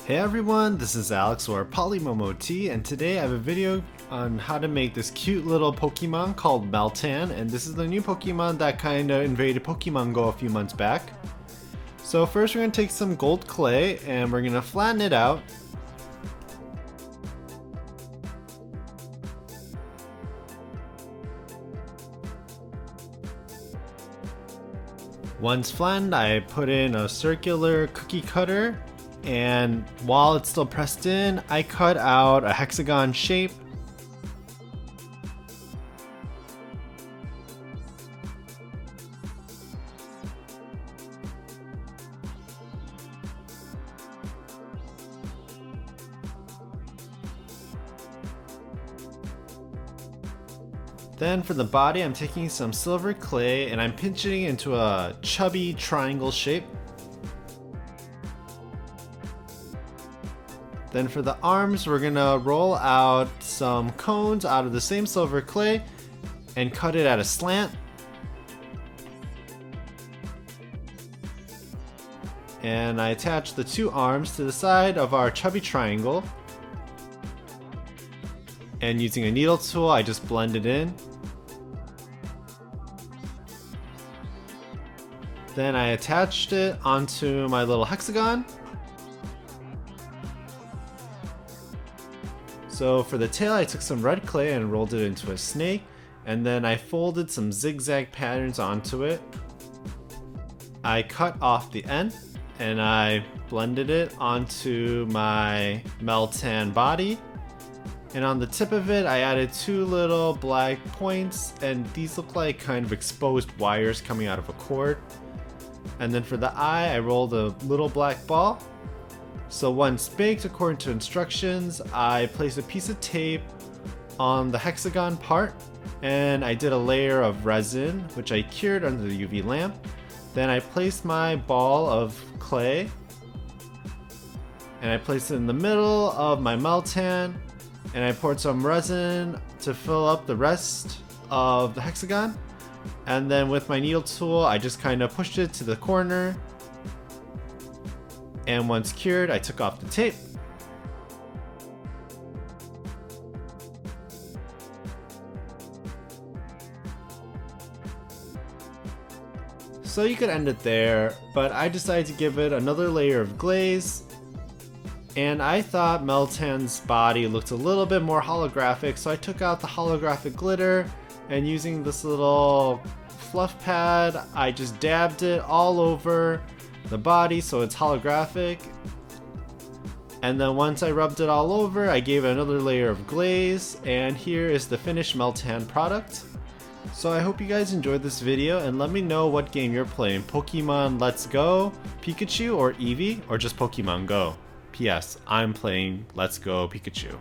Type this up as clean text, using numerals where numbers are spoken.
Hey everyone, this is Alex or PolymomoTea, and today I have a video on how to make this cute little Pokemon called Meltan, and this is the new Pokemon that kinda invaded Pokemon Go a few months back. So first we're gonna take some gold clay and we're gonna flatten it out. Once flattened, I put in a circular cookie cutter, and while it's still pressed in, I cut out a hexagon shape. Then for the body, I'm taking some silver clay and I'm pinching it into a chubby triangle shape. Then for the arms, we're gonna roll out some cones out of the same silver clay and cut it at a slant. And I attach the two arms to the side of our chubby triangle. And using a needle tool, I just blend it in. Then I attached it onto my little hexagon. So for the tail, I took some red clay and rolled it into a snake, and then I folded some zigzag patterns onto it. I cut off the end and I blended it onto my Meltan body. And on the tip of it, I added two little black points, and these look like kind of exposed wires coming out of a cord. And then for the eye, I rolled a little black ball. So once baked according to instructions, I placed a piece of tape on the hexagon part, and I did a layer of resin, which I cured under the UV lamp. Then I placed my ball of clay, and I placed it in the middle of my Meltan, and I poured some resin to fill up the rest of the hexagon. And then with my needle tool, I just kind of pushed it to the corner. And once cured, I took off the tape. So you could end it there, but I decided to give it another layer of glaze. And I thought Meltan's body looked a little bit more holographic, so I took out the holographic glitter, and using this little fluff pad, I just dabbed it all over the body so it's holographic. And then once I rubbed it all over, I gave it another layer of glaze, and here is the finished Meltan product. So I hope you guys enjoyed this video, and let me know what game you're playing: Pokemon Let's Go, Pikachu, or Eevee, or just Pokemon Go. P.S. I'm playing Let's Go Pikachu.